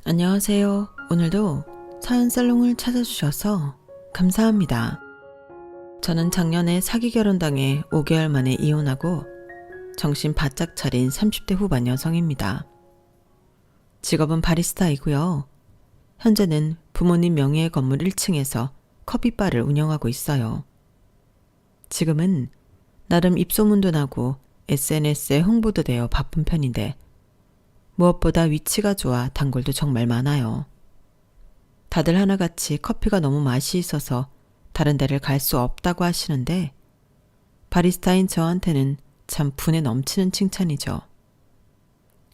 안녕하세요. 오늘도 사연살롱을 찾아주셔서 감사합니다. 저는 작년에 사기 결혼당해 5개월 만에 이혼하고 정신 바짝 차린 30대 후반 여성입니다. 직업은 바리스타이고요. 현재는 부모님 명의의 건물 1층에서 커피바를 운영하고 있어요. 지금은 나름 입소문도 나고 SNS에 홍보도 되어 바쁜 편인데 무엇보다 위치가 좋아 단골도 정말 많아요. 다들 하나같이 커피가 너무 맛이 있어서 다른 데를 갈 수 없다고 하시는데 바리스타인 저한테는 참 분에 넘치는 칭찬이죠.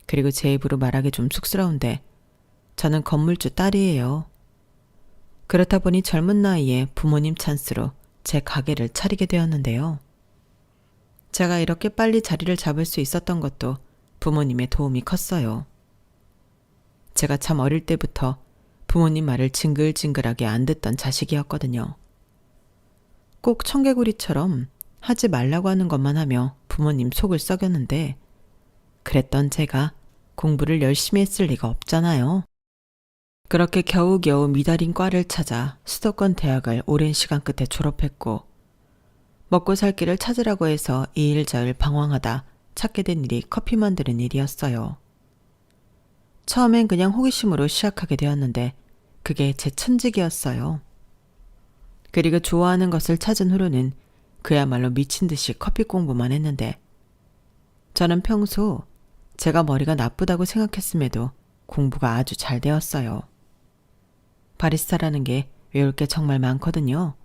그리고 제 입으로 말하기 좀 쑥스러운데 저는 건물주 딸이에요. 그렇다 보니 젊은 나이에 부모님 찬스로 제 가게를 차리게 되었는데요. 제가 이렇게 빨리 자리를 잡을 수 있었던 것도 부모님의 도움이 컸어요. 제가 참 어릴 때부터 부모님 말을 징글징글하게 안 듣던 자식이었거든요. 꼭 청개구리처럼 하지 말라고 하는 것만 하며 부모님 속을 썩였는데 그랬던 제가 공부를 열심히 했을 리가 없잖아요. 그렇게 겨우겨우 미달인 과를 찾아 수도권 대학을 오랜 시간 끝에 졸업했고 먹고 살 길을 찾으라고 해서 이 일 저 일 방황하다 찾게 된 일이 커피 만드는 일이었어요. 처음엔 그냥 호기심으로 시작하게 되었는데 그게 제 천직이었어요. 그리고 좋아하는 것을 찾은 후로는 그야말로 미친 듯이 커피 공부만 했는데 저는 평소 제가 머리가 나쁘다고 생각했음에도 공부가 아주 잘 되었어요. 바리스타라는 게 외울 게 정말 많거든요.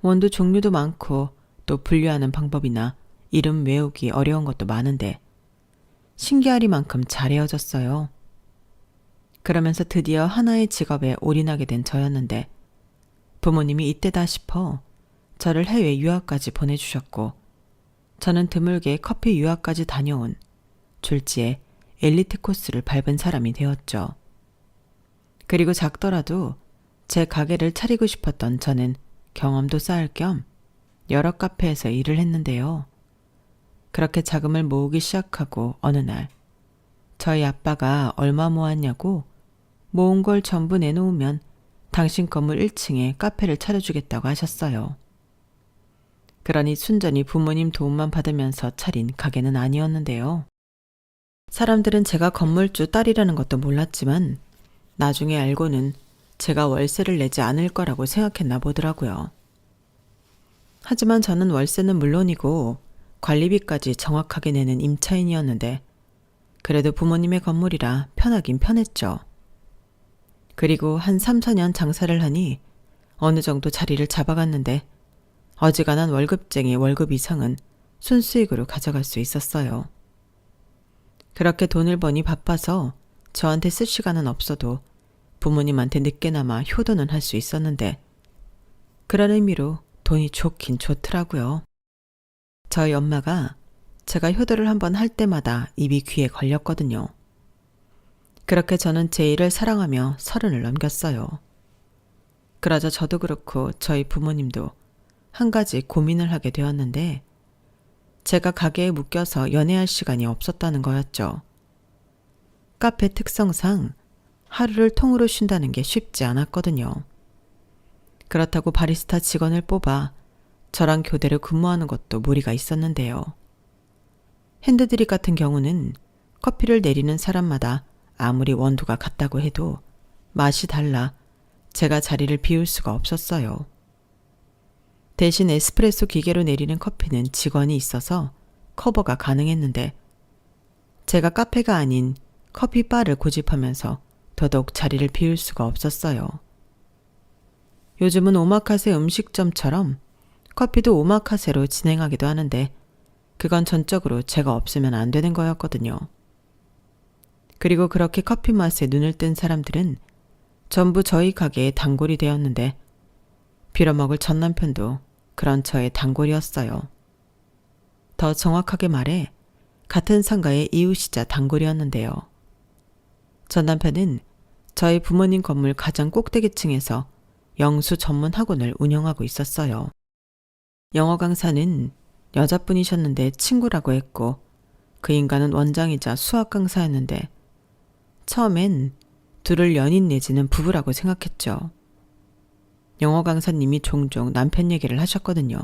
원두 종류도 많고 또 분류하는 방법이나 이름 외우기 어려운 것도 많은데 신기하리만큼 잘 헤어졌어요. 그러면서 드디어 하나의 직업에 올인하게 된 저였는데 부모님이 이때다 싶어 저를 해외 유학까지 보내주셨고 저는 드물게 커피 유학까지 다녀온 졸지에 엘리트 코스를 밟은 사람이 되었죠. 그리고 작더라도 제 가게를 차리고 싶었던 저는 경험도 쌓을 겸 여러 카페에서 일을 했는데요. 그렇게 자금을 모으기 시작하고 어느 날 저희 아빠가 얼마 모았냐고 모은 걸 전부 내놓으면 당신 건물 1층에 카페를 차려주겠다고 하셨어요. 그러니 순전히 부모님 도움만 받으면서 차린 가게는 아니었는데요. 사람들은 제가 건물주 딸이라는 것도 몰랐지만 나중에 알고는 제가 월세를 내지 않을 거라고 생각했나 보더라고요. 하지만 저는 월세는 물론이고 관리비까지 정확하게 내는 임차인이었는데 그래도 부모님의 건물이라 편하긴 편했죠. 그리고 한 3, 4년 장사를 하니 어느 정도 자리를 잡아갔는데 어지간한 월급쟁이 월급 이상은 순수익으로 가져갈 수 있었어요. 그렇게 돈을 버니 바빠서 저한테 쓸 시간은 없어도 부모님한테 늦게나마 효도는 할 수 있었는데 그런 의미로 돈이 좋긴 좋더라고요. 저희 엄마가 제가 효도를 한번 할 때마다 입이 귀에 걸렸거든요. 그렇게 저는 제 일을 사랑하며 30을 넘겼어요. 그러자 저도 그렇고 저희 부모님도 한 가지 고민을 하게 되었는데 제가 가게에 묶여서 연애할 시간이 없었다는 거였죠. 카페 특성상 하루를 통으로 쉰다는 게 쉽지 않았거든요. 그렇다고 바리스타 직원을 뽑아 저랑 교대로 근무하는 것도 무리가 있었는데요. 핸드드립 같은 경우는 커피를 내리는 사람마다 아무리 원두가 같다고 해도 맛이 달라 제가 자리를 비울 수가 없었어요. 대신 에스프레소 기계로 내리는 커피는 직원이 있어서 커버가 가능했는데 제가 카페가 아닌 커피바를 고집하면서 더더욱 자리를 비울 수가 없었어요. 요즘은 오마카세 음식점처럼 커피도 오마카세로 진행하기도 하는데 그건 전적으로 제가 없으면 안 되는 거였거든요. 그리고 그렇게 커피 맛에 눈을 뜬 사람들은 전부 저희 가게의 단골이 되었는데 빌어먹을 전 남편도 그런 저의 단골이었어요. 더 정확하게 말해 같은 상가의 이웃이자 단골이었는데요. 전 남편은 저희 부모님 건물 가장 꼭대기층에서 영수 전문 학원을 운영하고 있었어요. 영어 강사는 여자분이셨는데 친구라고 했고 그 인간은 원장이자 수학 강사였는데 처음엔 둘을 연인 내지는 부부라고 생각했죠. 영어 강사님이 종종 남편 얘기를 하셨거든요.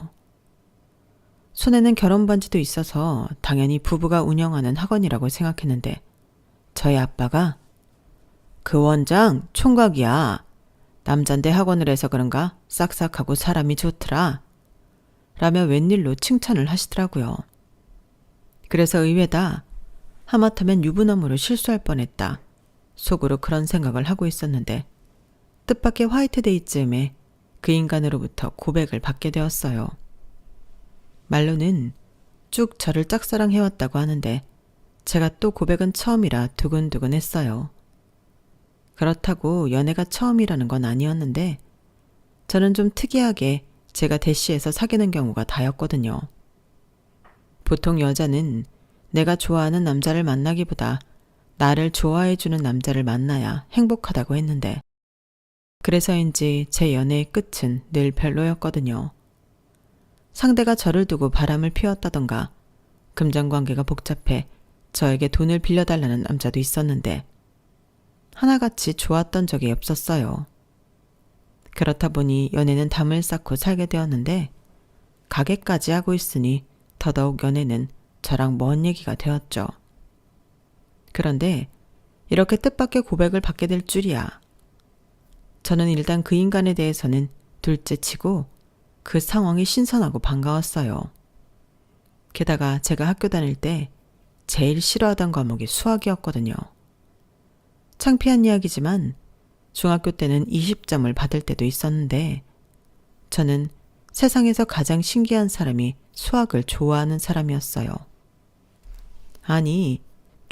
손에는 결혼 반지도 있어서 당연히 부부가 운영하는 학원이라고 생각했는데 저희 아빠가 그 원장 총각이야. 남잔데 학원을 해서 그런가 싹싹하고 사람이 좋더라. 라며 웬일로 칭찬을 하시더라고요. 그래서 의외다. 하마터면 유부남으로 실수할 뻔했다. 속으로 그런 생각을 하고 있었는데 뜻밖의 화이트데이쯤에 그 인간으로부터 고백을 받게 되었어요. 말로는 쭉 저를 짝사랑해왔다고 하는데 제가 또 고백은 처음이라 두근두근했어요. 그렇다고 연애가 처음이라는 건 아니었는데 저는 좀 특이하게 제가 대시해서 사귀는 경우가 다였거든요. 보통 여자는 내가 좋아하는 남자를 만나기보다 나를 좋아해주는 남자를 만나야 행복하다고 했는데 그래서인지 제 연애의 끝은 늘 별로였거든요. 상대가 저를 두고 바람을 피웠다던가 금전관계가 복잡해 저에게 돈을 빌려달라는 남자도 있었는데 하나같이 좋았던 적이 없었어요. 그렇다 보니 연애는 담을 쌓고 살게 되었는데 가게까지 하고 있으니 더더욱 연애는 저랑 먼 얘기가 되었죠. 그런데 이렇게 뜻밖의 고백을 받게 될 줄이야. 저는 일단 그 인간에 대해서는 둘째치고 그 상황이 신선하고 반가웠어요. 게다가 제가 학교 다닐 때 제일 싫어하던 과목이 수학이었거든요. 창피한 이야기지만 중학교 때는 20점을 받을 때도 있었는데 저는 세상에서 가장 신기한 사람이 수학을 좋아하는 사람이었어요. 아니,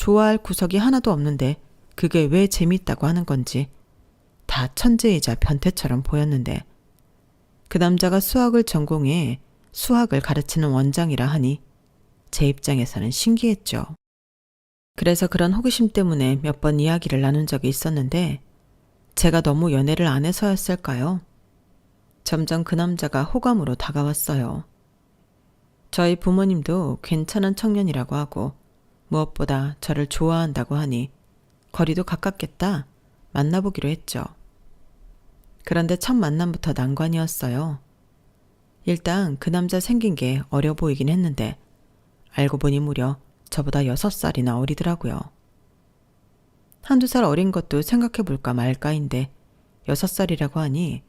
좋아할 구석이 하나도 없는데 그게 왜 재밌다고 하는 건지 다 천재이자 변태처럼 보였는데 그 남자가 수학을 전공해 수학을 가르치는 원장이라 하니 제 입장에서는 신기했죠. 그래서 그런 호기심 때문에 몇 번 이야기를 나눈 적이 있었는데 제가 너무 연애를 안 해서였을까요? 점점 그 남자가 호감으로 다가왔어요. 저희 부모님도 괜찮은 청년이라고 하고 무엇보다 저를 좋아한다고 하니 거리도 가깝겠다 만나보기로 했죠. 그런데 첫 만남부터 난관이었어요. 일단 그 남자 생긴 게 어려 보이긴 했는데 알고 보니 무려 저보다 6살이나 어리더라고요. 한두 살 어린 것도 생각해볼까 말까인데 6살이라고 하니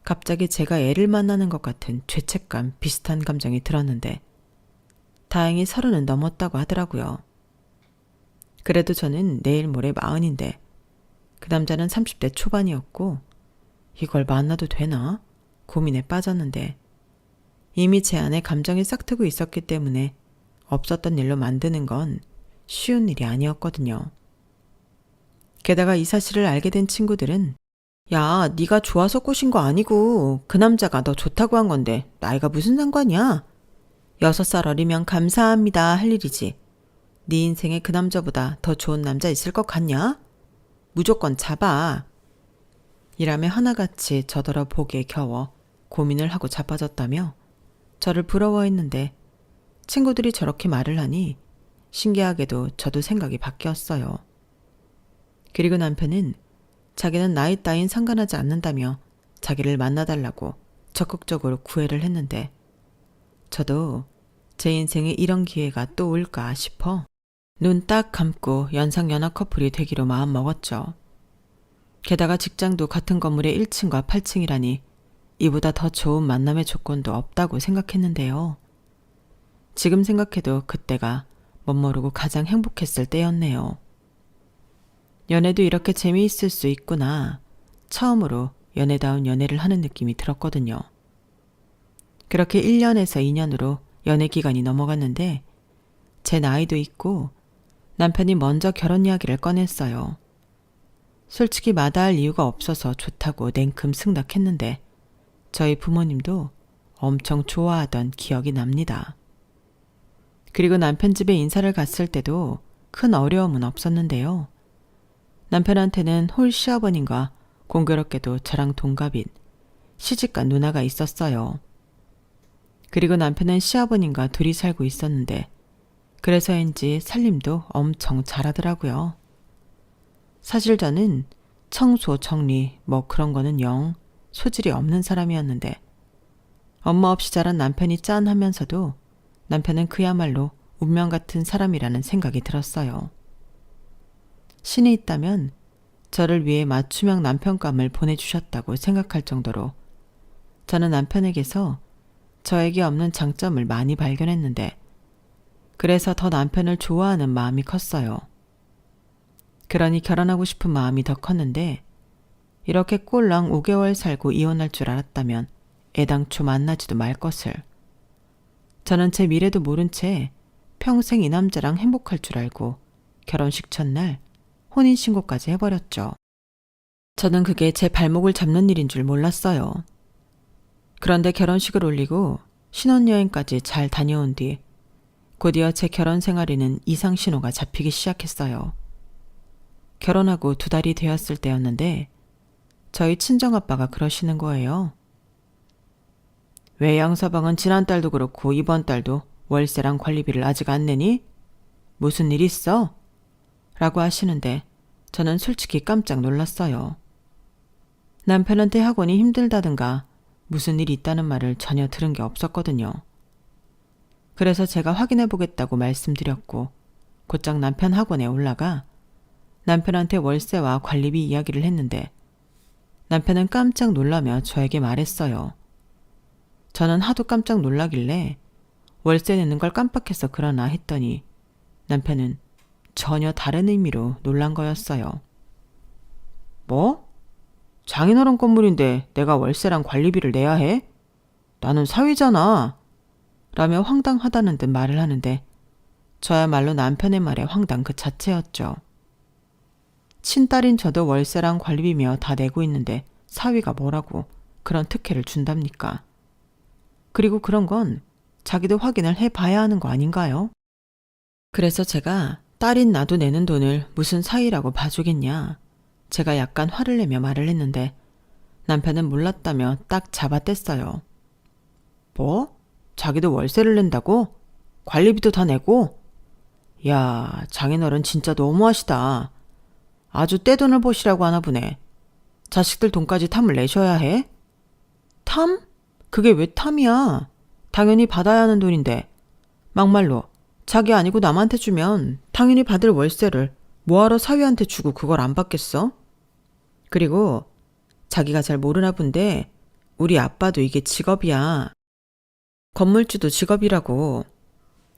갑자기 제가 애를 만나는 것 같은 죄책감 비슷한 감정이 들었는데 다행히 30은 넘었다고 하더라고요. 그래도 저는 내일 모레 40인데 그 남자는 30대 초반이었고 이걸 만나도 되나? 고민에 빠졌는데 이미 제 안에 감정이 싹트고 있었기 때문에 없었던 일로 만드는 건 쉬운 일이 아니었거든요. 게다가 이 사실을 알게 된 친구들은 야, 네가 좋아서 꼬신 거 아니고 그 남자가 너 좋다고 한 건데 나이가 무슨 상관이야? 6살 어리면 감사합니다 할 일이지. 네 인생에 그 남자보다 더 좋은 남자 있을 것 같냐? 무조건 잡아. 이라며 하나같이 저더러 보기에 겨워 고민을 하고 자빠졌다며 저를 부러워했는데 친구들이 저렇게 말을 하니 신기하게도 저도 생각이 바뀌었어요. 그리고 남편은 자기는 나이 따윈 상관하지 않는다며 자기를 만나달라고 적극적으로 구애를 했는데 저도 제 인생에 이런 기회가 또 올까 싶어 눈 딱 감고 연상연하 커플이 되기로 마음먹었죠. 게다가 직장도 같은 건물의 1층과 8층이라니 이보다 더 좋은 만남의 조건도 없다고 생각했는데요. 지금 생각해도 그때가 멋모르고 가장 행복했을 때였네요. 연애도 이렇게 재미있을 수 있구나. 처음으로 연애다운 연애를 하는 느낌이 들었거든요. 그렇게 1년에서 2년으로 연애 기간이 넘어갔는데 제 나이도 있고 남편이 먼저 결혼 이야기를 꺼냈어요. 솔직히 마다할 이유가 없어서 좋다고 냉큼 승낙했는데 저희 부모님도 엄청 좋아하던 기억이 납니다. 그리고 남편 집에 인사를 갔을 때도 큰 어려움은 없었는데요. 남편한테는 홀 시어머님과 공교롭게도 저랑 동갑인 시집간 누나가 있었어요. 그리고 남편은 시아버님과 둘이 살고 있었는데 그래서인지 살림도 엄청 잘하더라고요. 사실 저는 청소, 정리 뭐 그런 거는 영 소질이 없는 사람이었는데 엄마 없이 자란 남편이 짠하면서도 남편은 그야말로 운명 같은 사람이라는 생각이 들었어요. 신이 있다면 저를 위해 맞춤형 남편감을 보내주셨다고 생각할 정도로 저는 남편에게서 저에게 없는 장점을 많이 발견했는데 그래서 더 남편을 좋아하는 마음이 컸어요. 그러니 결혼하고 싶은 마음이 더 컸는데 이렇게 꼴랑 5개월 살고 이혼할 줄 알았다면 애당초 만나지도 말 것을. 저는 제 미래도 모른 채 평생 이 남자랑 행복할 줄 알고 결혼식 첫날 혼인신고까지 해버렸죠. 저는 그게 제 발목을 잡는 일인 줄 몰랐어요. 그런데 결혼식을 올리고 신혼여행까지 잘 다녀온 뒤 곧이어 제 결혼 생활에는 이상 신호가 잡히기 시작했어요. 결혼하고 2달이 되었을 때였는데 저희 친정아빠가 그러시는 거예요. 왜 양서방은 지난달도 그렇고 이번 달도 월세랑 관리비를 아직 안 내니? 무슨 일 있어? 라고 하시는데 저는 솔직히 깜짝 놀랐어요. 남편한테 학원이 힘들다든가 무슨 일이 있다는 말을 전혀 들은 게 없었거든요. 그래서 제가 확인해 보겠다고 말씀드렸고 곧장 남편 학원에 올라가 남편한테 월세와 관리비 이야기를 했는데 남편은 깜짝 놀라며 저에게 말했어요. 저는 하도 깜짝 놀라길래 월세 내는 걸 깜빡해서 그러나 했더니 남편은 전혀 다른 의미로 놀란 거였어요. 뭐? 장인어른 건물인데 내가 월세랑 관리비를 내야 해? 나는 사위잖아. 라며 황당하다는 듯 말을 하는데 저야말로 남편의 말에 황당 그 자체였죠. 친딸인 저도 월세랑 관리비며 다 내고 있는데 사위가 뭐라고 그런 특혜를 준답니까? 그리고 그런 건 자기도 확인을 해봐야 하는 거 아닌가요? 그래서 제가 딸인 나도 내는 돈을 무슨 사위라고 봐주겠냐. 제가 약간 화를 내며 말을 했는데 남편은 몰랐다며 딱 잡아뗐어요. 뭐? 자기도 월세를 낸다고? 관리비도 다 내고? 야, 장인어른 진짜 너무하시다. 아주 떼돈을 보시라고 하나 보네. 자식들 돈까지 탐을 내셔야 해? 탐? 그게 왜 탐이야? 당연히 받아야 하는 돈인데. 막말로 자기 아니고 남한테 주면 당연히 받을 월세를 뭐하러 사위한테 주고 그걸 안 받겠어? 그리고 자기가 잘 모르나 본데 우리 아빠도 이게 직업이야. 건물주도 직업이라고.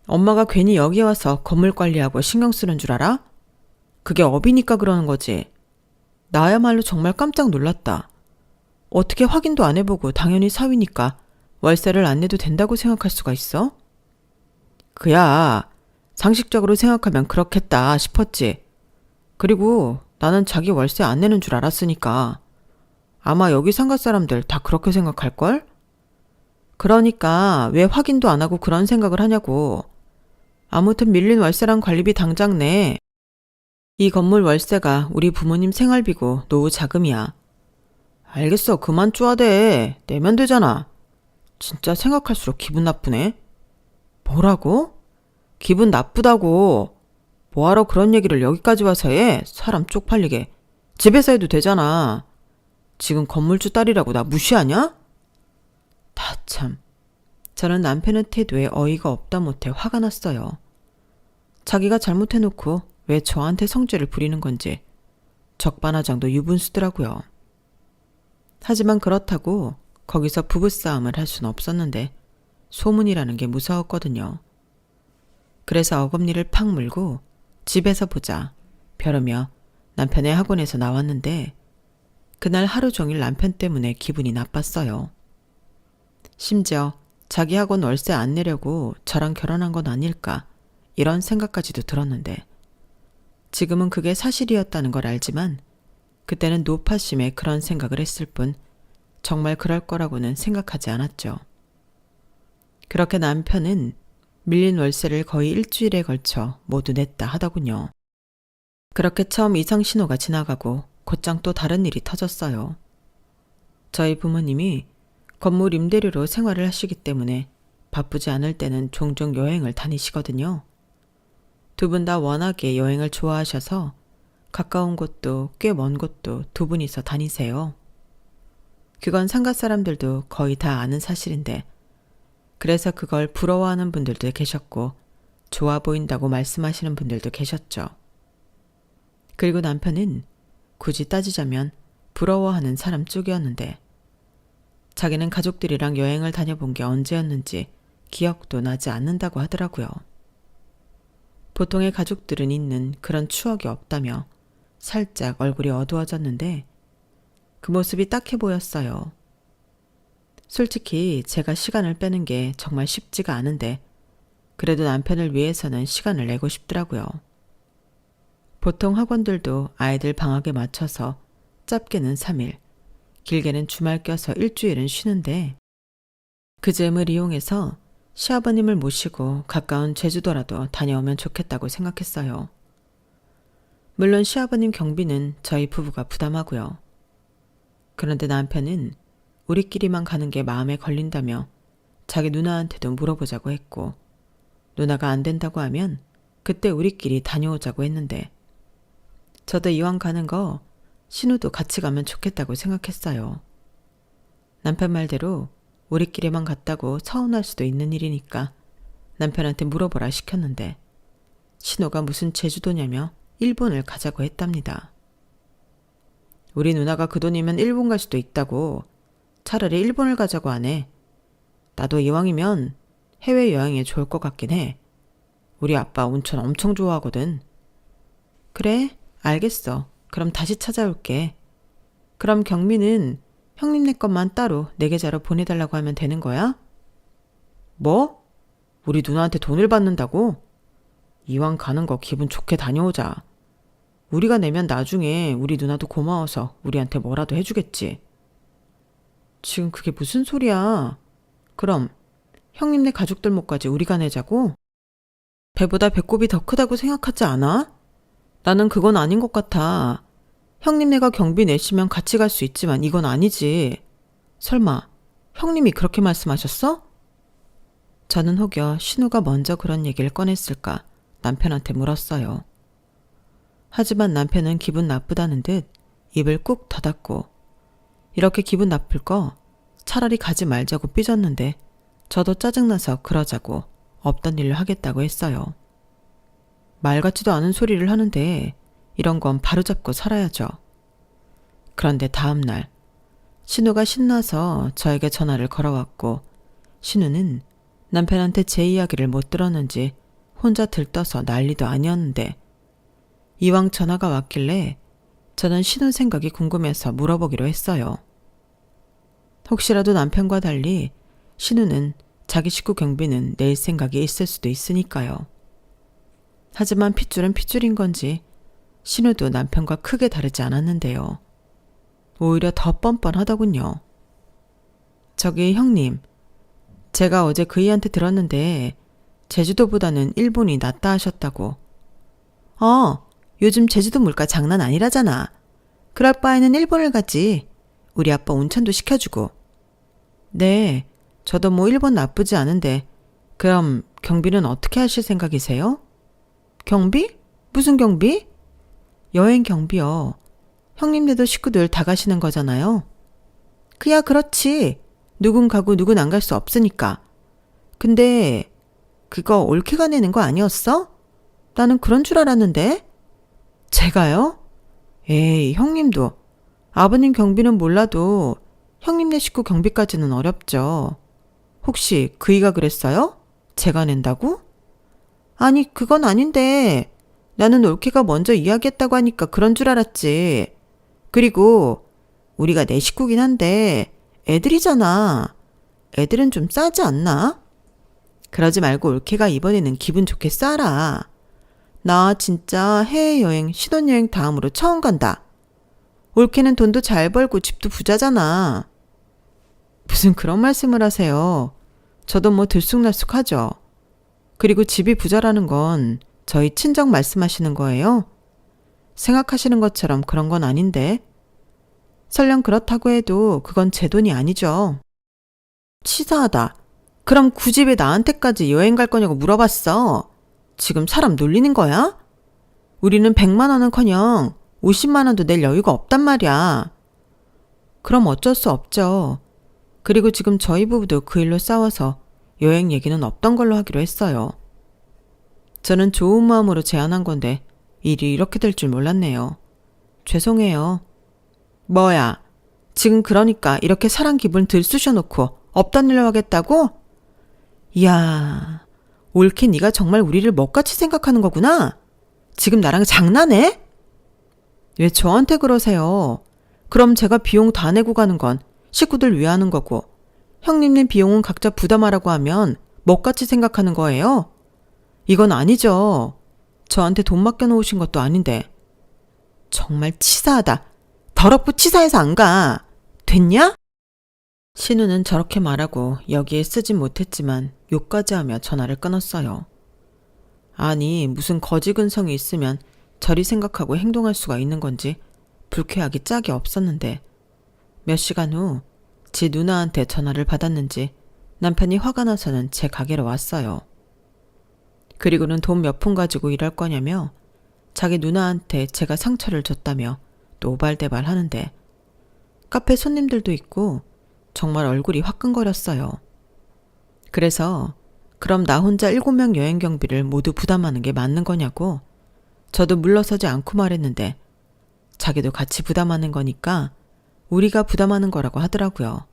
엄마가 괜히 여기 와서 건물 관리하고 신경 쓰는 줄 알아? 그게 업이니까 그러는 거지. 나야말로 정말 깜짝 놀랐다. 어떻게 확인도 안 해보고 당연히 사위니까 월세를 안 내도 된다고 생각할 수가 있어? 그야 상식적으로 생각하면 그렇겠다 싶었지. 그리고 나는 자기 월세 안 내는 줄 알았으니까. 아마 여기 상가 사람들 다 그렇게 생각할걸? 그러니까 왜 확인도 안 하고 그런 생각을 하냐고. 아무튼 밀린 월세랑 관리비 당장 내. 이 건물 월세가 우리 부모님 생활비고 노후 자금이야. 알겠어. 그만 쪼아대. 내면 되잖아. 진짜 생각할수록 기분 나쁘네. 뭐라고? 기분 나쁘다고. 뭐하러 그런 얘기를 여기까지 와서 해? 사람 쪽팔리게. 집에서 해도 되잖아. 지금 건물주 딸이라고 나 무시하냐? 다 참. 저는 남편의 태도에 어이가 없다 못해 화가 났어요. 자기가 잘못해놓고 왜 저한테 성질을 부리는 건지 적반하장도 유분수더라고요. 하지만 그렇다고 거기서 부부싸움을 할 수는 없었는데 소문이라는 게 무서웠거든요. 그래서 어금니를 팍 물고 집에서 보자 벼르며 남편의 학원에서 나왔는데 그날 하루 종일 남편 때문에 기분이 나빴어요. 심지어 자기 학원 월세 안 내려고 저랑 결혼한 건 아닐까 이런 생각까지도 들었는데 지금은 그게 사실이었다는 걸 알지만 그때는 노파심에 그런 생각을 했을 뿐 정말 그럴 거라고는 생각하지 않았죠. 그렇게 남편은 밀린 월세를 거의 일주일에 걸쳐 모두 냈다 하더군요. 그렇게 처음 이상 신호가 지나가고 곧장 또 다른 일이 터졌어요. 저희 부모님이 건물 임대료로 생활을 하시기 때문에 바쁘지 않을 때는 종종 여행을 다니시거든요. 두 분 다 워낙에 여행을 좋아하셔서 가까운 곳도 꽤 먼 곳도 두 분이서 다니세요. 그건 상가 사람들도 거의 다 아는 사실인데 그래서 그걸 부러워하는 분들도 계셨고 좋아 보인다고 말씀하시는 분들도 계셨죠. 그리고 남편은 굳이 따지자면 부러워하는 사람 쪽이었는데 자기는 가족들이랑 여행을 다녀본 게 언제였는지 기억도 나지 않는다고 하더라고요. 보통의 가족들은 있는 그런 추억이 없다며 살짝 얼굴이 어두워졌는데 그 모습이 딱해 보였어요. 솔직히 제가 시간을 빼는 게 정말 쉽지가 않은데 그래도 남편을 위해서는 시간을 내고 싶더라고요. 보통 학원들도 아이들 방학에 맞춰서 짧게는 3일, 길게는 주말 껴서 일주일은 쉬는데 그 즈음을 이용해서 시아버님을 모시고 가까운 제주도라도 다녀오면 좋겠다고 생각했어요. 물론 시아버님 경비는 저희 부부가 부담하고요. 그런데 남편은 우리끼리만 가는 게 마음에 걸린다며 자기 누나한테도 물어보자고 했고 누나가 안 된다고 하면 그때 우리끼리 다녀오자고 했는데 저도 이왕 가는 거 신우도 같이 가면 좋겠다고 생각했어요. 남편 말대로 우리끼리만 갔다고 서운할 수도 있는 일이니까 남편한테 물어보라 시켰는데 신우가 무슨 제주도냐며 일본을 가자고 했답니다. 우리 누나가 그 돈이면 일본 갈 수도 있다고 차라리 일본을 가자고 하네. 나도 이왕이면 해외여행에 좋을 것 같긴 해. 우리 아빠 온천 엄청 좋아하거든. 그래, 알겠어. 그럼 다시 찾아올게. 그럼 경미는 형님네 것만 따로 내 계좌로 보내달라고 하면 되는 거야? 뭐? 우리 누나한테 돈을 받는다고? 이왕 가는 거 기분 좋게 다녀오자. 우리가 내면 나중에 우리 누나도 고마워서 우리한테 뭐라도 해주겠지. 지금 그게 무슨 소리야? 그럼 형님네 가족들 몫까지 우리가 내자고? 배보다 배꼽이 더 크다고 생각하지 않아? 나는 그건 아닌 것 같아. 형님네가 경비 내시면 같이 갈 수 있지만 이건 아니지. 설마 형님이 그렇게 말씀하셨어? 저는 혹여 신우가 먼저 그런 얘기를 꺼냈을까 남편한테 물었어요. 하지만 남편은 기분 나쁘다는 듯 입을 꾹 닫았고 이렇게 기분 나쁠 거 차라리 가지 말자고 삐졌는데 저도 짜증나서 그러자고 없던 일을 하겠다고 했어요. 말 같지도 않은 소리를 하는데 이런 건 바로잡고 살아야죠. 그런데 다음 날 신우가 신나서 저에게 전화를 걸어왔고 신우는 남편한테 제 이야기를 못 들었는지 혼자 들떠서 난리도 아니었는데 이왕 전화가 왔길래 저는 신우 생각이 궁금해서 물어보기로 했어요. 혹시라도 남편과 달리 신우는 자기 식구 경비는 낼 생각이 있을 수도 있으니까요. 하지만 핏줄은 핏줄인 건지 신우도 남편과 크게 다르지 않았는데요. 오히려 더 뻔뻔하더군요. 저기 형님, 제가 어제 그이한테 들었는데 제주도보다는 일본이 낫다 하셨다고. 요즘 제주도 물가 장난 아니라잖아. 그럴 바에는 일본을 가지. 우리 아빠 온천도 시켜주고. 네, 저도 뭐 일본 나쁘지 않은데 그럼 경비는 어떻게 하실 생각이세요? 경비? 무슨 경비? 여행 경비요. 형님네도 식구들 다 가시는 거잖아요. 그야 그렇지. 누군 가고 누군 안 갈 수 없으니까. 근데 그거 올케가 내는 거 아니었어? 나는 그런 줄 알았는데. 제가요? 에이, 형님도. 아버님 경비는 몰라도 형님네 식구 경비까지는 어렵죠. 혹시 그이가 그랬어요? 제가 낸다고? 아니, 그건 아닌데 나는 올케가 먼저 이야기했다고 하니까 그런 줄 알았지. 그리고 우리가 내 식구긴 한데 애들이잖아. 애들은 좀 싸지 않나? 그러지 말고 올케가 이번에는 기분 좋게 싸라. 나 진짜 해외여행, 신혼여행 다음으로 처음 간다. 올케는 돈도 잘 벌고 집도 부자잖아. 무슨 그런 말씀을 하세요. 저도 뭐 들쑥날쑥하죠. 그리고 집이 부자라는 건 저희 친정 말씀하시는 거예요? 생각하시는 것처럼 그런 건 아닌데. 설령 그렇다고 해도 그건 제 돈이 아니죠. 치사하다. 그럼 굳이 왜 나한테까지 여행 갈 거냐고 물어봤어. 지금 사람 놀리는 거야? 우리는 100만 원은커녕 50만 원도 낼 여유가 없단 말이야. 그럼 어쩔 수 없죠. 그리고 지금 저희 부부도 그 일로 싸워서 여행 얘기는 없던 걸로 하기로 했어요. 저는 좋은 마음으로 제안한 건데 일이 이렇게 될 줄 몰랐네요. 죄송해요. 뭐야, 지금 그러니까 이렇게 사람 기분 들쑤셔놓고 없던 일로 하겠다고? 이야, 올케 네가 정말 우리를 먹같이 생각하는 거구나. 지금 나랑 장난해? 왜 저한테 그러세요? 그럼 제가 비용 다 내고 가는 건 식구들 위하는 거고 형님네 비용은 각자 부담하라고 하면 먹같이 생각하는 거예요? 이건 아니죠. 저한테 돈 맡겨놓으신 것도 아닌데. 정말 치사하다. 더럽고 치사해서 안 가. 됐냐? 신우는 저렇게 말하고 여기에 쓰진 못했지만 욕까지 하며 전화를 끊었어요. 아니, 무슨 거지근성이 있으면 저리 생각하고 행동할 수가 있는 건지 불쾌하기 짝이 없었는데 몇 시간 후 지 누나한테 전화를 받았는지 남편이 화가 나서는 제 가게로 왔어요. 그리고는 돈 몇 푼 가지고 일할 거냐며 자기 누나한테 제가 상처를 줬다며 또 오발대발 하는데 카페 손님들도 있고 정말 얼굴이 화끈거렸어요. 그래서 그럼 나 혼자 7명 여행 경비를 모두 부담하는 게 맞는 거냐고 저도 물러서지 않고 말했는데 자기도 같이 부담하는 거니까 우리가 부담하는 거라고 하더라고요.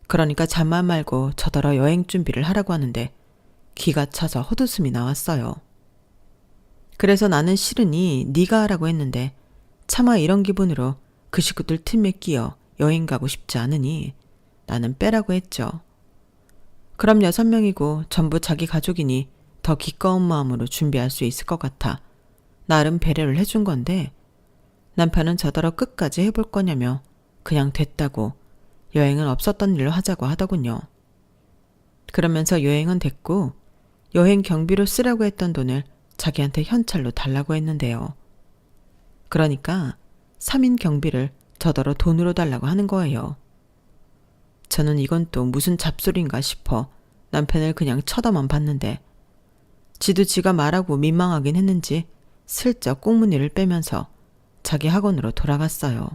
그러니까 잠만 말고 저더러 여행 준비를 하라고 하는데 기가 차서 헛웃음이 나왔어요. 그래서 나는 싫으니 네가 하라고 했는데 차마 이런 기분으로 그 식구들 틈에 끼어 여행 가고 싶지 않으니 나는 빼라고 했죠. 그럼 6명이고 전부 자기 가족이니 더 기꺼운 마음으로 준비할 수 있을 것 같아 나름 배려를 해준 건데 남편은 저더러 끝까지 해볼 거냐며 그냥 됐다고 여행은 없었던 일로 하자고 하더군요. 그러면서 여행은 됐고 여행 경비로 쓰라고 했던 돈을 자기한테 현찰로 달라고 했는데요. 그러니까 3인 경비를 저더러 돈으로 달라고 하는 거예요. 저는 이건 또 무슨 잡소리인가 싶어 남편을 그냥 쳐다만 봤는데 지도 지가 말하고 민망하긴 했는지 슬쩍 꽁무니를 빼면서 자기 학원으로 돌아갔어요.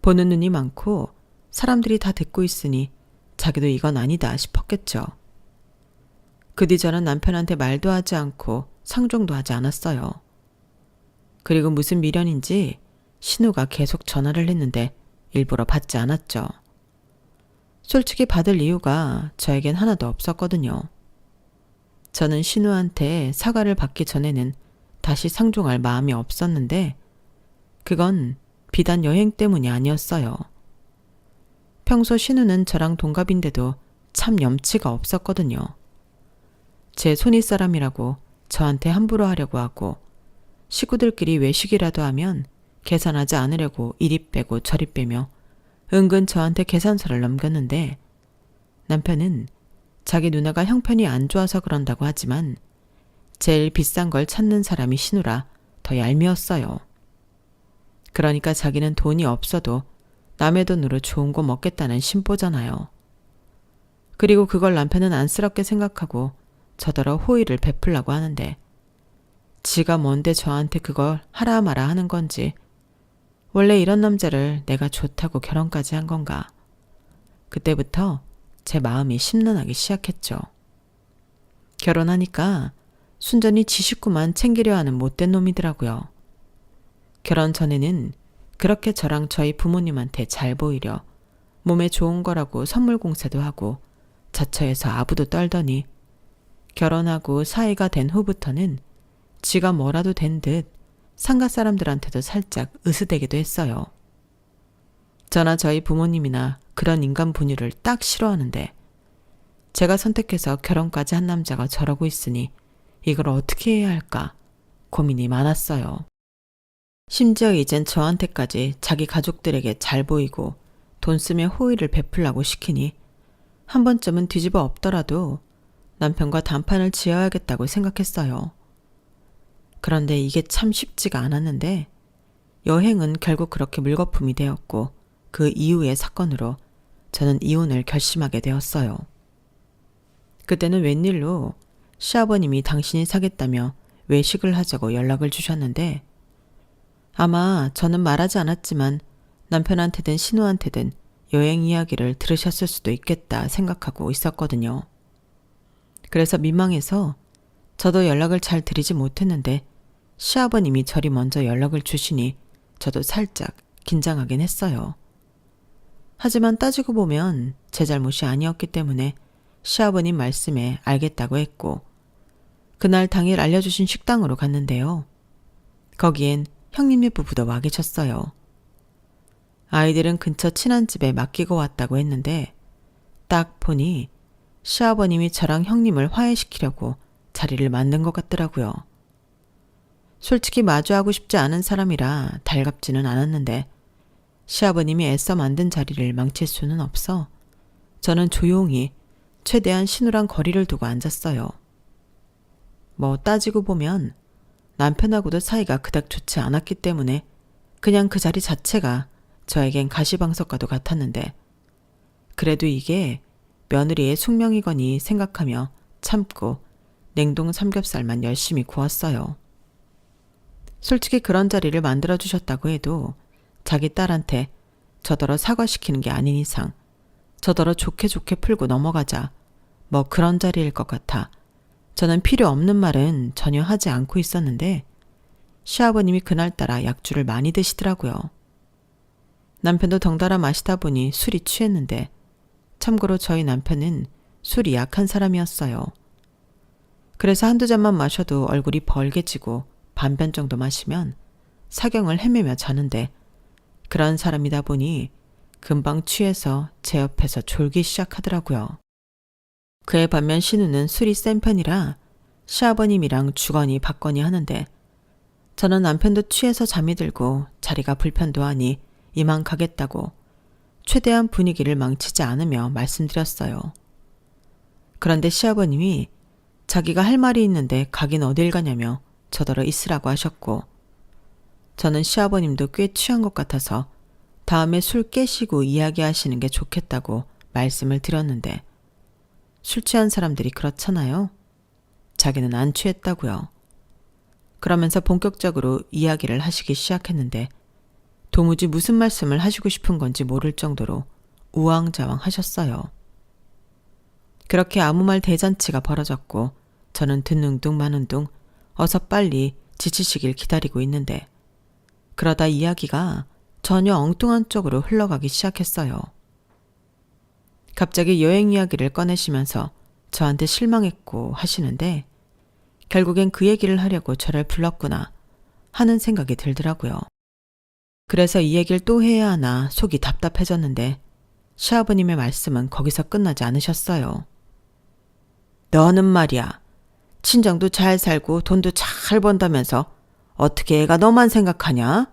보는 눈이 많고 사람들이 다 듣고 있으니 자기도 이건 아니다 싶었겠죠. 그 뒤 저는 남편한테 말도 하지 않고 상종도 하지 않았어요. 그리고 무슨 미련인지 신우가 계속 전화를 했는데 일부러 받지 않았죠. 솔직히 받을 이유가 저에겐 하나도 없었거든요. 저는 신우한테 사과를 받기 전에는 다시 상종할 마음이 없었는데 그건 비단 여행 때문이 아니었어요. 평소 신우는 저랑 동갑인데도 참 염치가 없었거든요. 제 손윗사람이라고 저한테 함부로 하려고 하고 식구들끼리 외식이라도 하면 계산하지 않으려고 이리 빼고 저리 빼며 은근 저한테 계산서를 넘겼는데 남편은 자기 누나가 형편이 안 좋아서 그런다고 하지만 제일 비싼 걸 찾는 사람이 신우라 더 얄미웠어요. 그러니까 자기는 돈이 없어도 남의 돈으로 좋은 거 먹겠다는 심보잖아요. 그리고 그걸 남편은 안쓰럽게 생각하고 저더러 호의를 베풀려고 하는데 지가 뭔데 저한테 그걸 하라 마라 하는 건지 원래 이런 남자를 내가 좋다고 결혼까지 한 건가. 그때부터 제 마음이 심란하기 시작했죠. 결혼하니까 순전히 지 식구만 챙기려 하는 못된 놈이더라고요. 결혼 전에는 그렇게 저랑 저희 부모님한테 잘 보이려 몸에 좋은 거라고 선물 공세도 하고 자처해서 아부도 떨더니 결혼하고 사이가 된 후부터는 지가 뭐라도 된 듯 상가 사람들한테도 살짝 으스대기도 했어요. 저나 저희 부모님이나 그런 인간 분유를 딱 싫어하는데 제가 선택해서 결혼까지 한 남자가 저러고 있으니 이걸 어떻게 해야 할까 고민이 많았어요. 심지어 이젠 저한테까지 자기 가족들에게 잘 보이고 돈 쓰며 호의를 베풀라고 시키니 한 번쯤은 뒤집어 엎더라도 남편과 단판을 지어야겠다고 생각했어요. 그런데 이게 참 쉽지가 않았는데 여행은 결국 그렇게 물거품이 되었고 그 이후의 사건으로 저는 이혼을 결심하게 되었어요. 그때는 웬일로 시아버님이 당신이 사겠다며 외식을 하자고 연락을 주셨는데 아마 저는 말하지 않았지만 남편한테든 신우한테든 여행 이야기를 들으셨을 수도 있겠다 생각하고 있었거든요. 그래서 민망해서 저도 연락을 잘 드리지 못했는데 시아버님이 저리 먼저 연락을 주시니 저도 살짝 긴장하긴 했어요. 하지만 따지고 보면 제 잘못이 아니었기 때문에 시아버님 말씀에 알겠다고 했고 그날 당일 알려주신 식당으로 갔는데요. 거기엔 형님네 부부도 와 계셨어요. 아이들은 근처 친한 집에 맡기고 왔다고 했는데 딱 보니 시아버님이 저랑 형님을 화해시키려고 자리를 만든 것 같더라고요. 솔직히 마주하고 싶지 않은 사람이라 달갑지는 않았는데 시아버님이 애써 만든 자리를 망칠 수는 없어 저는 조용히 최대한 신우랑 거리를 두고 앉았어요. 뭐 따지고 보면 남편하고도 사이가 그닥 좋지 않았기 때문에 그냥 그 자리 자체가 저에겐 가시방석과도 같았는데 그래도 이게 며느리의 숙명이거니 생각하며 참고 냉동 삼겹살만 열심히 구웠어요. 솔직히 그런 자리를 만들어주셨다고 해도 자기 딸한테 저더러 사과시키는 게 아닌 이상 저더러 좋게 풀고 넘어가자 뭐 그런 자리일 것 같아 저는 필요 없는 말은 전혀 하지 않고 있었는데 시아버님이 그날따라 약주를 많이 드시더라고요. 남편도 덩달아 마시다 보니 술이 취했는데 참고로 저희 남편은 술이 약한 사람이었어요. 그래서 한두 잔만 마셔도 얼굴이 벌개지고 반변 정도 마시면 사경을 헤매며 자는데 그런 사람이다 보니 금방 취해서 제 옆에서 졸기 시작하더라고요. 그에 반면 신우는 술이 센 편이라 시아버님이랑 주거니 받거니 하는데 저는 남편도 취해서 잠이 들고 자리가 불편도 하니 이만 가겠다고 최대한 분위기를 망치지 않으며 말씀드렸어요. 그런데 시아버님이 자기가 할 말이 있는데 가긴 어딜 가냐며 저더러 있으라고 하셨고 저는 시아버님도 꽤 취한 것 같아서 다음에 술 깨시고 이야기하시는 게 좋겠다고 말씀을 드렸는데 술 취한 사람들이 그렇잖아요. 자기는 안 취했다고요. 그러면서 본격적으로 이야기를 하시기 시작했는데 도무지 무슨 말씀을 하시고 싶은 건지 모를 정도로 우왕좌왕 하셨어요. 그렇게 아무 말 대잔치가 벌어졌고 저는 듣는 둥 마는 둥 어서 빨리 지치시길 기다리고 있는데 그러다 이야기가 전혀 엉뚱한 쪽으로 흘러가기 시작했어요. 갑자기 여행 이야기를 꺼내시면서 저한테 실망했고 하시는데 결국엔 그 얘기를 하려고 저를 불렀구나 하는 생각이 들더라고요. 그래서 이 얘기를 또 해야 하나 속이 답답해졌는데 시아버님의 말씀은 거기서 끝나지 않으셨어요. 너는 말이야. 친정도 잘 살고 돈도 잘 번다면서 어떻게 애가 너만 생각하냐?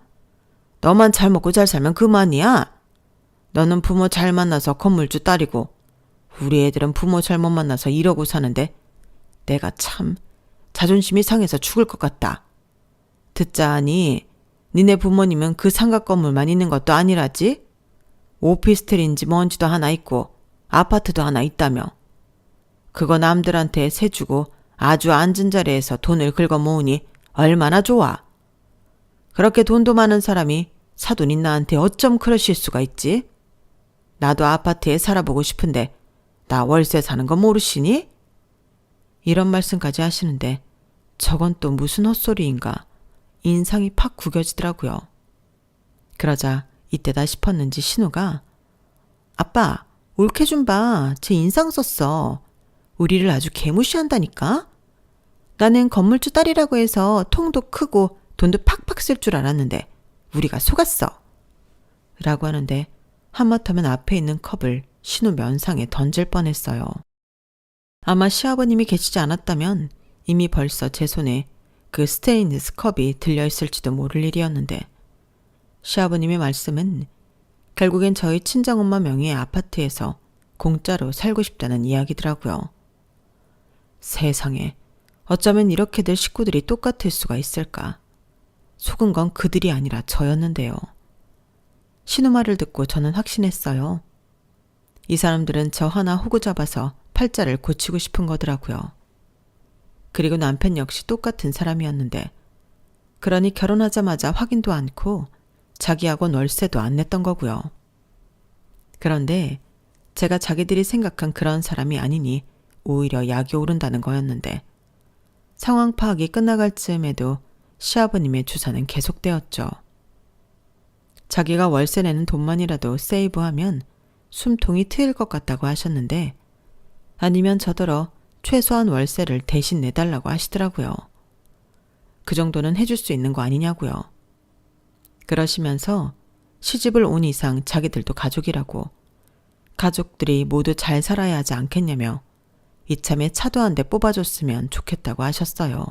너만 잘 먹고 잘 살면 그만이야. 너는 부모 잘 만나서 건물주 딸이고 우리 애들은 부모 잘못 만나서 이러고 사는데 내가 참 자존심이 상해서 죽을 것 같다. 듣자 하니 니네 부모님은 그 상가 건물만 있는 것도 아니라지? 오피스텔인지 뭔지도 하나 있고 아파트도 하나 있다며. 그거 남들한테 세 주고 아주 앉은 자리에서 돈을 긁어 모으니 얼마나 좋아. 그렇게 돈도 많은 사람이 사돈인 나한테 어쩜 그러실 수가 있지? 나도 아파트에 살아보고 싶은데 나 월세 사는 거 모르시니? 이런 말씀까지 하시는데 저건 또 무슨 헛소리인가 인상이 팍 구겨지더라고요. 그러자 이때다 싶었는지 신우가 아빠 옳게 좀 봐. 제 인상 썼어. 우리를 아주 개무시한다니까? 나는 건물주 딸이라고 해서 통도 크고 돈도 팍팍 쓸 줄 알았는데 우리가 속았어. 라고 하는데 하마터면 앞에 있는 컵을 신우 면상에 던질 뻔했어요. 아마 시아버님이 계시지 않았다면 이미 벌써 제 손에 그 스테인리스 컵이 들려있을지도 모를 일이었는데 시아버님의 말씀은 결국엔 저희 친정엄마 명의의 아파트에서 공짜로 살고 싶다는 이야기더라고요. 세상에 어쩌면 이렇게들 식구들이 똑같을 수가 있을까. 속은 건 그들이 아니라 저였는데요. 신우 말을 듣고 저는 확신했어요. 이 사람들은 저 하나 호구 잡아서 팔자를 고치고 싶은 거더라고요. 그리고 남편 역시 똑같은 사람이었는데 그러니 결혼하자마자 확인도 않고 자기 학원 월세도 안 냈던 거고요. 그런데 제가 자기들이 생각한 그런 사람이 아니니 오히려 약이 오른다는 거였는데 상황 파악이 끝나갈 즈음에도 시아버님의 주사는 계속되었죠. 자기가 월세 내는 돈만이라도 세이브하면 숨통이 트일 것 같다고 하셨는데 아니면 저더러 최소한 월세를 대신 내달라고 하시더라고요. 그 정도는 해줄 수 있는 거 아니냐고요. 그러시면서 시집을 온 이상 자기들도 가족이라고 가족들이 모두 잘 살아야 하지 않겠냐며 이참에 차도 한 대 뽑아줬으면 좋겠다고 하셨어요.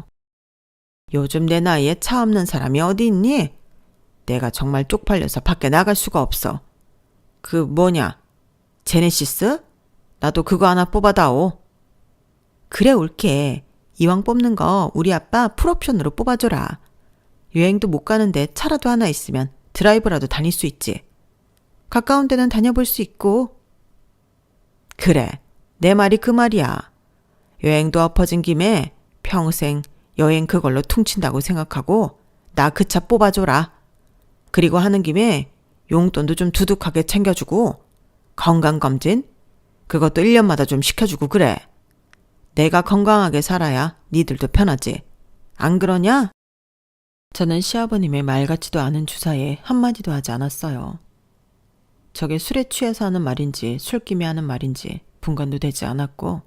요즘 내 나이에 차 없는 사람이 어디 있니? 내가 정말 쪽팔려서 밖에 나갈 수가 없어. 그 뭐냐? 제네시스? 나도 그거 하나 뽑아다오. 그래 올게. 이왕 뽑는 거 우리 아빠 풀옵션으로 뽑아줘라. 여행도 못 가는데 차라도 하나 있으면 드라이브라도 다닐 수 있지. 가까운 데는 다녀볼 수 있고. 그래, 내 말이 그 말이야. 여행도 엎어진 김에 평생 여행 그걸로 퉁친다고 생각하고 나 그 차 뽑아줘라. 그리고 하는 김에 용돈도 좀 두둑하게 챙겨주고 건강검진? 그것도 1년마다 좀 시켜주고 그래. 내가 건강하게 살아야 니들도 편하지. 안 그러냐? 저는 시아버님의 말 같지도 않은 주사에 한마디도 하지 않았어요. 저게 술에 취해서 하는 말인지 술김에 하는 말인지 분간도 되지 않았고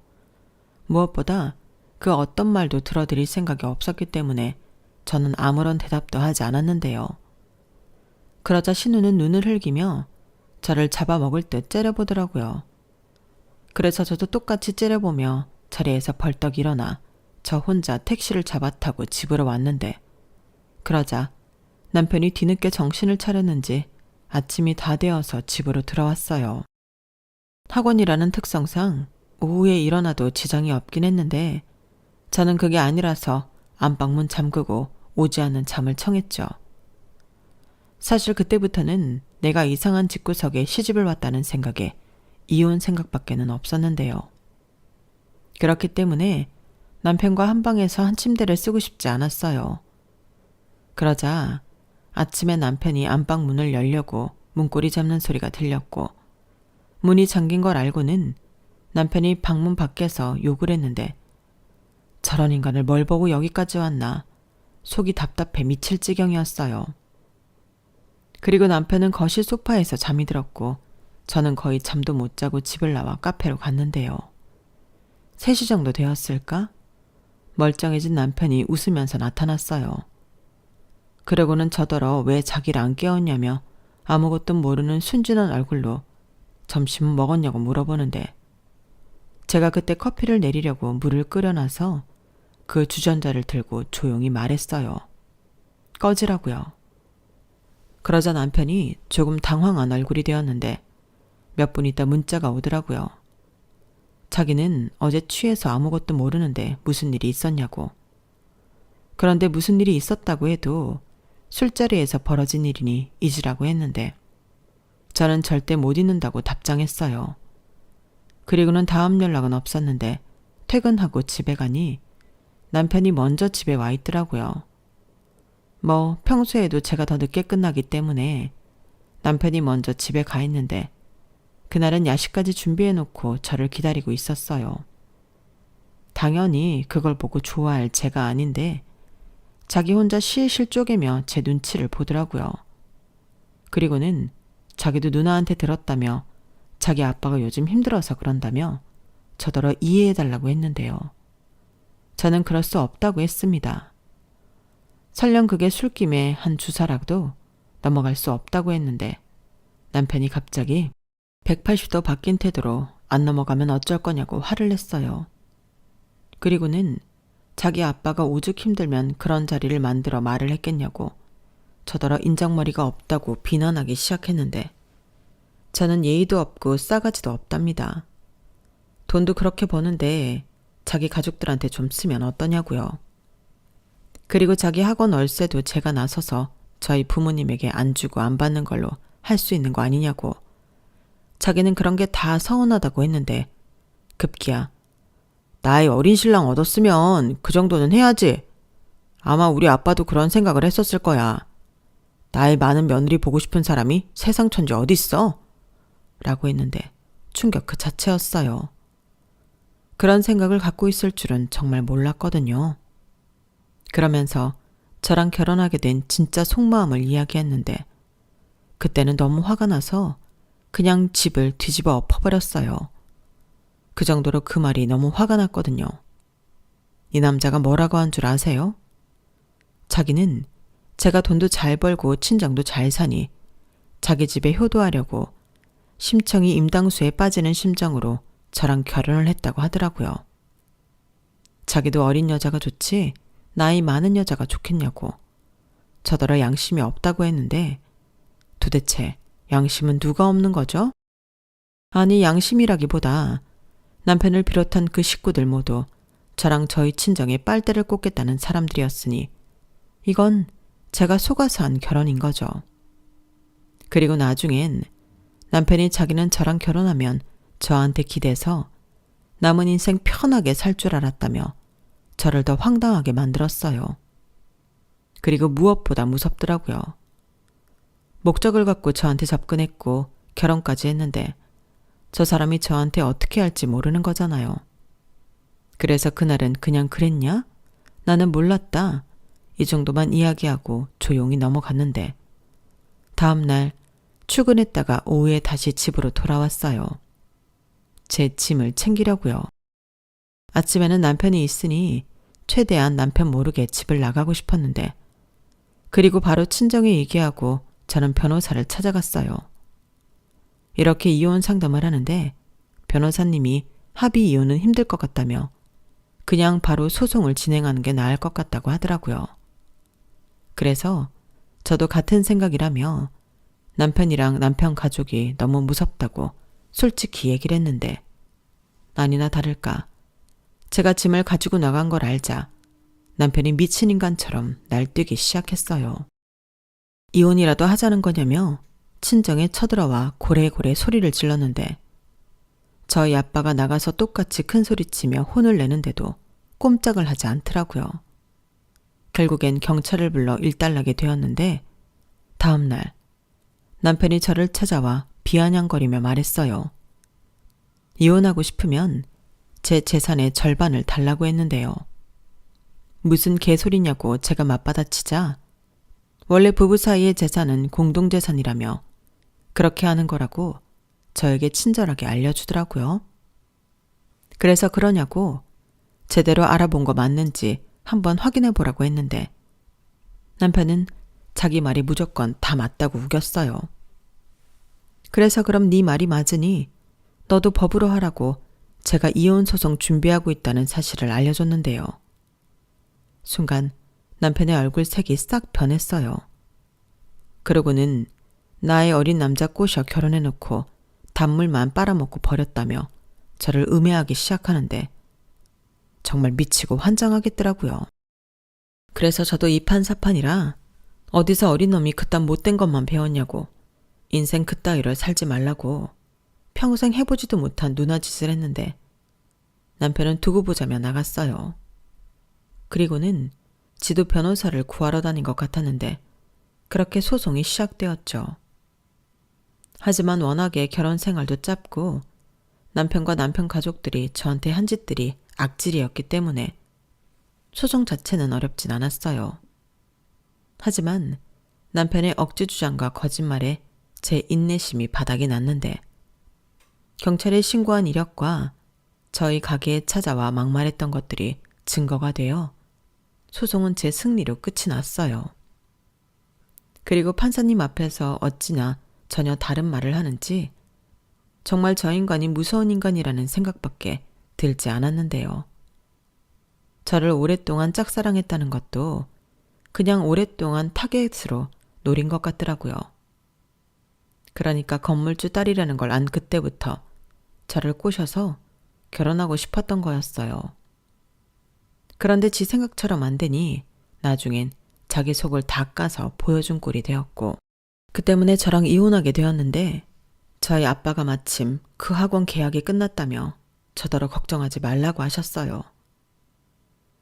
무엇보다 그 어떤 말도 들어드릴 생각이 없었기 때문에 저는 아무런 대답도 하지 않았는데요. 그러자 신우는 눈을 흘기며 저를 잡아먹을 듯 째려보더라고요. 그래서 저도 똑같이 째려보며 자리에서 벌떡 일어나 저 혼자 택시를 잡아 타고 집으로 왔는데 그러자 남편이 뒤늦게 정신을 차렸는지 아침이 다 되어서 집으로 들어왔어요. 학원이라는 특성상 오후에 일어나도 지장이 없긴 했는데 저는 그게 아니라서 안방문 잠그고 오지 않는 잠을 청했죠. 사실 그때부터는 내가 이상한 집구석에 시집을 왔다는 생각에 이혼 생각밖에는 없었는데요. 그렇기 때문에 남편과 한 방에서 한 침대를 쓰고 싶지 않았어요. 그러자 아침에 남편이 안방 문을 열려고 문고리 잡는 소리가 들렸고 문이 잠긴 걸 알고는 남편이 방문 밖에서 욕을 했는데 저런 인간을 뭘 보고 여기까지 왔나 속이 답답해 미칠 지경이었어요. 그리고 남편은 거실 소파에서 잠이 들었고 저는 거의 잠도 못 자고 집을 나와 카페로 갔는데요. 3시 정도 되었을까? 멀쩡해진 남편이 웃으면서 나타났어요. 그러고는 저더러 왜 자기를 안 깨웠냐며 아무것도 모르는 순진한 얼굴로 점심은 먹었냐고 물어보는데 제가 그때 커피를 내리려고 물을 끓여놔서 그 주전자를 들고 조용히 말했어요. 꺼지라고요. 그러자 남편이 조금 당황한 얼굴이 되었는데 몇 분 있다 문자가 오더라고요. 자기는 어제 취해서 아무것도 모르는데 무슨 일이 있었냐고. 그런데 무슨 일이 있었다고 해도 술자리에서 벌어진 일이니 잊으라고 했는데 저는 절대 못 잊는다고 답장했어요. 그리고는 다음 연락은 없었는데 퇴근하고 집에 가니 남편이 먼저 집에 와 있더라고요. 뭐 평소에도 제가 더 늦게 끝나기 때문에 남편이 먼저 집에 가 있는데 그날은 야식까지 준비해놓고 저를 기다리고 있었어요. 당연히 그걸 보고 좋아할 제가 아닌데 자기 혼자 실실 쪼개며 제 눈치를 보더라고요. 그리고는 자기도 누나한테 들었다며 자기 아빠가 요즘 힘들어서 그런다며 저더러 이해해달라고 했는데요. 저는 그럴 수 없다고 했습니다. 설령 그게 술김에 한 주사라도 넘어갈 수 없다고 했는데 남편이 갑자기 180도 바뀐 태도로 안 넘어가면 어쩔 거냐고 화를 냈어요. 그리고는 자기 아빠가 오죽 힘들면 그런 자리를 만들어 말을 했겠냐고 저더러 인정머리가 없다고 비난하기 시작했는데 저는 예의도 없고 싸가지도 없답니다. 돈도 그렇게 버는데 자기 가족들한테 좀 쓰면 어떠냐고요. 그리고 자기 학원 월세도 제가 나서서 저희 부모님에게 안 주고 안 받는 걸로 할 수 있는 거 아니냐고. 자기는 그런 게 다 서운하다고 했는데 급기야 나의 어린 신랑 얻었으면 그 정도는 해야지. 아마 우리 아빠도 그런 생각을 했었을 거야. 나이 많은 며느리 보고 싶은 사람이 세상 천지 어딨어? 라고 했는데 충격 그 자체였어요. 그런 생각을 갖고 있을 줄은 정말 몰랐거든요. 그러면서 저랑 결혼하게 된 진짜 속마음을 이야기했는데 그때는 너무 화가 나서 그냥 집을 뒤집어 엎어버렸어요. 그 정도로 그 말이 너무 화가 났거든요. 이 남자가 뭐라고 한 줄 아세요? 자기는 제가 돈도 잘 벌고 친정도 잘 사니 자기 집에 효도하려고 심청이 임당수에 빠지는 심정으로 저랑 결혼을 했다고 하더라고요. 자기도 어린 여자가 좋지 나이 많은 여자가 좋겠냐고 저더러 양심이 없다고 했는데 도대체 양심은 누가 없는 거죠? 아니 양심이라기보다 남편을 비롯한 그 식구들 모두 저랑 저희 친정에 빨대를 꽂겠다는 사람들이었으니 이건 제가 속아서 한 결혼인 거죠. 그리고 나중엔 남편이 자기는 저랑 결혼하면 저한테 기대서 남은 인생 편하게 살 줄 알았다며 저를 더 황당하게 만들었어요. 그리고 무엇보다 무섭더라고요. 목적을 갖고 저한테 접근했고 결혼까지 했는데 저 사람이 저한테 어떻게 할지 모르는 거잖아요. 그래서 그날은 그냥 그랬냐? 나는 몰랐다. 이 정도만 이야기하고 조용히 넘어갔는데 다음날 출근했다가 오후에 다시 집으로 돌아왔어요. 제 짐을 챙기려고요. 아침에는 남편이 있으니 최대한 남편 모르게 집을 나가고 싶었는데 그리고 바로 친정에 얘기하고 저는 변호사를 찾아갔어요. 이렇게 이혼 상담을 하는데 변호사님이 합의 이혼은 힘들 것 같다며 그냥 바로 소송을 진행하는 게 나을 것 같다고 하더라고요. 그래서 저도 같은 생각이라며 남편이랑 남편 가족이 너무 무섭다고 솔직히 얘기를 했는데 아니나 다를까 제가 짐을 가지고 나간 걸 알자 남편이 미친 인간처럼 날뛰기 시작했어요. 이혼이라도 하자는 거냐며 친정에 쳐들어와 고래고래 소리를 질렀는데 저희 아빠가 나가서 똑같이 큰 소리치며 혼을 내는데도 꼼짝을 하지 않더라고요. 결국엔 경찰을 불러 일단락이 되었는데 다음날 남편이 저를 찾아와 비아냥거리며 말했어요. 이혼하고 싶으면 제 재산의 절반을 달라고 했는데요. 무슨 개소리냐고 제가 맞받아치자 원래 부부 사이의 재산은 공동재산이라며 그렇게 하는 거라고 저에게 친절하게 알려주더라고요. 그래서 그러냐고 제대로 알아본 거 맞는지 한번 확인해 보라고 했는데 남편은 자기 말이 무조건 다 맞다고 우겼어요. 그래서 그럼 네 말이 맞으니 너도 법으로 하라고 제가 이혼 소송 준비하고 있다는 사실을 알려줬는데요. 순간 남편의 얼굴 색이 싹 변했어요. 그러고는 나의 어린 남자 꼬셔 결혼해놓고 단물만 빨아먹고 버렸다며 저를 음해하기 시작하는데 정말 미치고 환장하겠더라고요. 그래서 저도 이판사판이라 어디서 어린 놈이 그딴 못된 것만 배웠냐고 인생 그따위로 살지 말라고 평생 해보지도 못한 누나짓을 했는데 남편은 두고 보자며 나갔어요. 그리고는 지도 변호사를 구하러 다닌 것 같았는데 그렇게 소송이 시작되었죠. 하지만 워낙에 결혼 생활도 짧고 남편과 남편 가족들이 저한테 한 짓들이 악질이었기 때문에 소송 자체는 어렵진 않았어요. 하지만 남편의 억지 주장과 거짓말에 제 인내심이 바닥이 났는데 경찰에 신고한 이력과 저희 가게에 찾아와 막말했던 것들이 증거가 되어 소송은 제 승리로 끝이 났어요. 그리고 판사님 앞에서 어찌나 전혀 다른 말을 하는지 정말 저 인간이 무서운 인간이라는 생각밖에 들지 않았는데요. 저를 오랫동안 짝사랑했다는 것도 그냥 오랫동안 타겟으로 노린 것 같더라고요. 그러니까 건물주 딸이라는 걸 안 그때부터 저를 꼬셔서 결혼하고 싶었던 거였어요. 그런데 지 생각처럼 안 되니 나중엔 자기 속을 다 까서 보여준 꼴이 되었고 그 때문에 저랑 이혼하게 되었는데 저희 아빠가 마침 그 학원 계약이 끝났다며 저더러 걱정하지 말라고 하셨어요.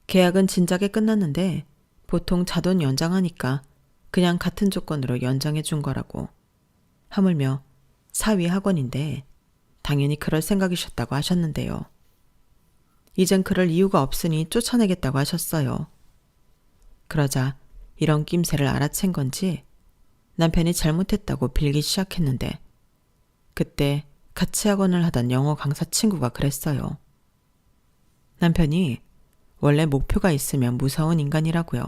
계약은 진작에 끝났는데 보통 자돈 연장하니까 그냥 같은 조건으로 연장해 준 거라고. 하물며 사위 학원인데 당연히 그럴 생각이셨다고 하셨는데요. 이젠 그럴 이유가 없으니 쫓아내겠다고 하셨어요. 그러자 이런 낌새를 알아챈 건지 남편이 잘못했다고 빌기 시작했는데 그때 같이 학원을 하던 영어 강사 친구가 그랬어요. 남편이 원래 목표가 있으면 무서운 인간이라고요.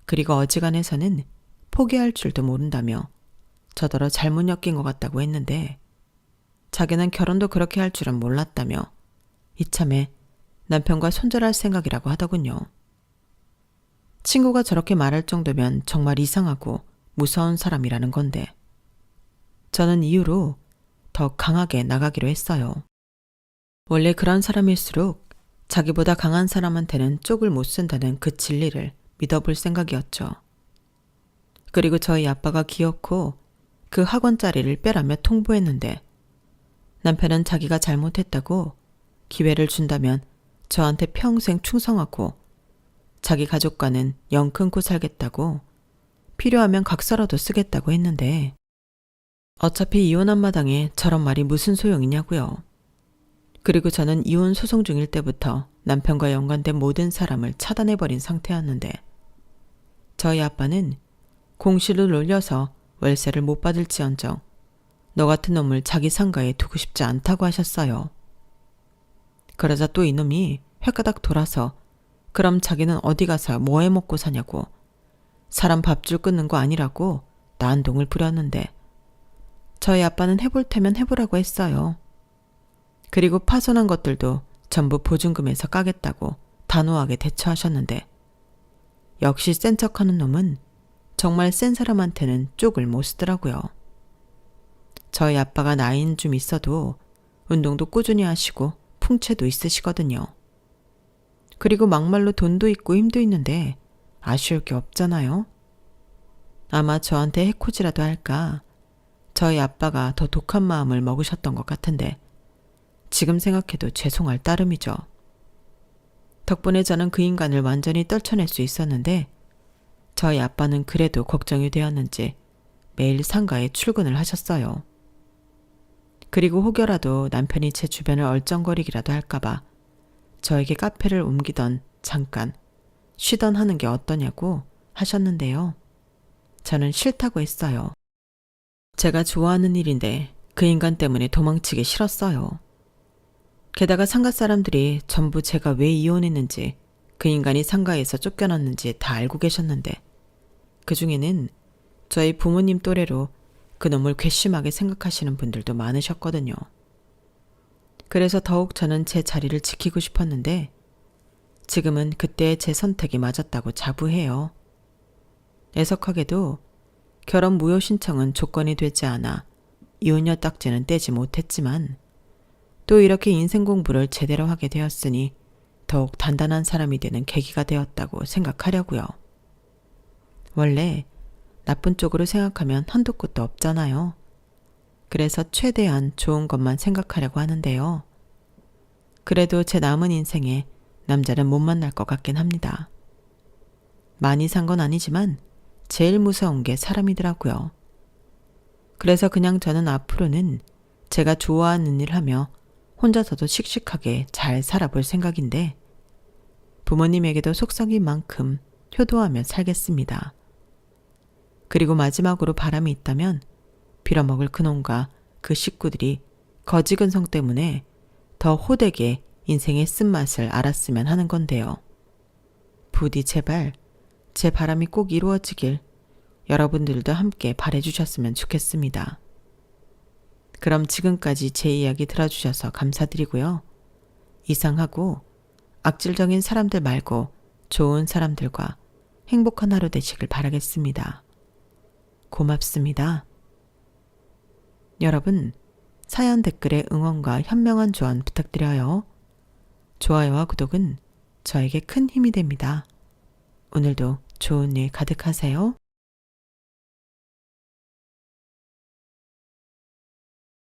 그리고 어지간해서는 포기할 줄도 모른다며 저더러 잘못 엮인 것 같다고 했는데 자기는 결혼도 그렇게 할 줄은 몰랐다며 이참에 남편과 손절할 생각이라고 하더군요. 친구가 저렇게 말할 정도면 정말 이상하고 무서운 사람이라는 건데 저는 이후로 더 강하게 나가기로 했어요. 원래 그런 사람일수록 자기보다 강한 사람한테는 쪽을 못 쓴다는 그 진리를 믿어볼 생각이었죠. 그리고 저희 아빠가 기어코 그 학원 자리를 빼라며 통보했는데 남편은 자기가 잘못했다고 기회를 준다면 저한테 평생 충성하고 자기 가족과는 영 끊고 살겠다고 필요하면 각서라도 쓰겠다고 했는데 어차피 이혼한 마당에 저런 말이 무슨 소용이냐고요. 그리고 저는 이혼 소송 중일 때부터 남편과 연관된 모든 사람을 차단해버린 상태였는데 저희 아빠는 공시를 놀려서 월세를 못 받을지언정 너 같은 놈을 자기 상가에 두고 싶지 않다고 하셨어요. 그러자 또 이놈이 횟가닥 돌아서 그럼 자기는 어디 가서 뭐 해 먹고 사냐고 사람 밥줄 끊는 거 아니라고 난동을 부렸는데 저희 아빠는 해볼 테면 해보라고 했어요. 그리고 파손한 것들도 전부 보증금에서 까겠다고 단호하게 대처하셨는데 역시 센 척하는 놈은 정말 센 사람한테는 쪽을 못 쓰더라고요. 저희 아빠가 나이는 좀 있어도 운동도 꾸준히 하시고 풍채도 있으시거든요. 그리고 막말로 돈도 있고 힘도 있는데 아쉬울 게 없잖아요. 아마 저한테 해코지라도 할까 저희 아빠가 더 독한 마음을 먹으셨던 것 같은데 지금 생각해도 죄송할 따름이죠. 덕분에 저는 그 인간을 완전히 떨쳐낼 수 있었는데 저희 아빠는 그래도 걱정이 되었는지 매일 상가에 출근을 하셨어요. 그리고 혹여라도 남편이 제 주변을 얼쩡거리기라도 할까봐 저에게 카페를 옮기던 잠깐 쉬던 하는 게 어떠냐고 하셨는데요. 저는 싫다고 했어요. 제가 좋아하는 일인데 그 인간 때문에 도망치기 싫었어요. 게다가 상가 사람들이 전부 제가 왜 이혼했는지 그 인간이 상가에서 쫓겨났는지 다 알고 계셨는데 그 중에는 저희 부모님 또래로 그놈을 괘씸하게 생각하시는 분들도 많으셨거든요. 그래서 더욱 저는 제 자리를 지키고 싶었는데 지금은 그때의 제 선택이 맞았다고 자부해요. 애석하게도 결혼 무효 신청은 조건이 되지 않아 이혼녀 딱지는 떼지 못했지만 또 이렇게 인생 공부를 제대로 하게 되었으니 더욱 단단한 사람이 되는 계기가 되었다고 생각하려고요. 원래 나쁜 쪽으로 생각하면 한도 끝도 없잖아요. 그래서 최대한 좋은 것만 생각하려고 하는데요. 그래도 제 남은 인생에 남자는 못 만날 것 같긴 합니다. 많이 산 건 아니지만 제일 무서운 게 사람이더라고요. 그래서 그냥 저는 앞으로는 제가 좋아하는 일 하며 혼자서도 씩씩하게 잘 살아볼 생각인데 부모님에게도 속썩인 만큼 효도하며 살겠습니다. 그리고 마지막으로 바람이 있다면 빌어먹을 그놈과 그 식구들이 거지근성 때문에 더 호되게 인생의 쓴맛을 알았으면 하는 건데요. 부디 제발 제 바람이 꼭 이루어지길 여러분들도 함께 바래주셨으면 좋겠습니다. 그럼 지금까지 제 이야기 들어주셔서 감사드리고요. 이상하고 악질적인 사람들 말고 좋은 사람들과 행복한 하루 되시길 바라겠습니다. 고맙습니다. 여러분, 사연 댓글에 응원과 현명한 조언 부탁드려요. 좋아요와 구독은 저에게 큰 힘이 됩니다. 오늘도 좋은 일 가득하세요.